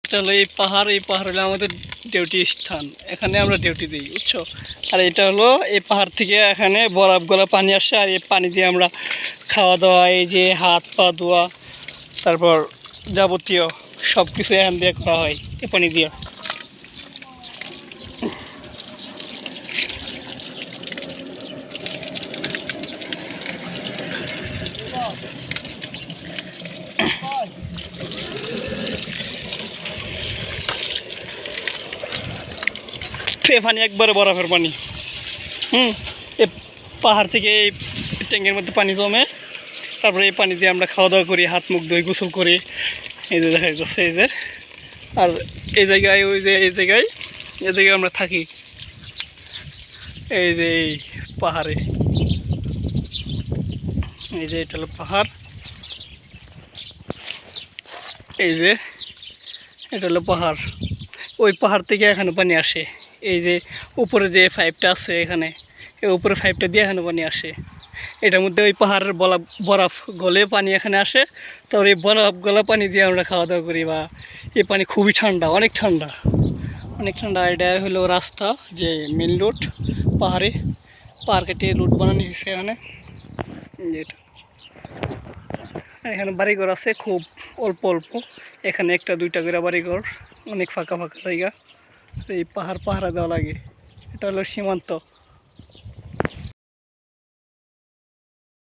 এটা হলো এই পাহাড় হলো আমাদের ডিউটি স্থান, এখানে আমরা ডিউটি দিই, বুঝছো। আর এটা হলো এই পাহাড় থেকে এখানে বরফ গলা পানি আসে, আর এই পানি দিয়ে আমরা খাওয়া দাওয়া, এই যে হাত পা ধোয়া, তারপর যাবতীয় সব কিছু এখান দিয়ে করা হয় এই পানি দিয়ে। এ পানি একবারে বরফের পানি। এ পাহাড় থেকে এই ট্যাঙ্কের মধ্যে পানি জমে, তারপরে এই পানি দিয়ে আমরা খাওয়া দাওয়া করি, হাত মুখ ধুই, গোসল করি। এই যে দেখা যাচ্ছে এই যে, আর এই জায়গায় ওই যে এই জায়গায় আমরা থাকি, এই যে এই পাহাড়ে। এই যে এটা হলো পাহাড়, এই যে এটা হলো পাহাড়। ওই পাহাড় থেকে এখানে পানি আসে, এই যে উপরে যে পাইপটা আছে এখানে, এই উপরে পাইপটা দিয়ে এখানে পানি আসে। এটার মধ্যে ওই পাহাড়ের বরফ গলে পানি এখানে আসে, তারপর এই বরফ গলা পানি দিয়ে আমরা খাওয়া দাওয়া করি। বা এই পানি খুবই ঠান্ডা, অনেক ঠান্ডা, অনেক ঠান্ডা। এটা হলো রাস্তা, যে মেন রোড, পাহাড় কেটে রুট বানানো হয়েছে এখানে। যেটা এখানে বাড়িঘর আছে খুব অল্প অল্প, এখানে একটা দুইটা করে বাড়িঘর, অনেক ফাঁকা ফাঁকা জায়গা। এই পাহাড়া দেওয়া লাগে। এটা হলো সীমান্ত।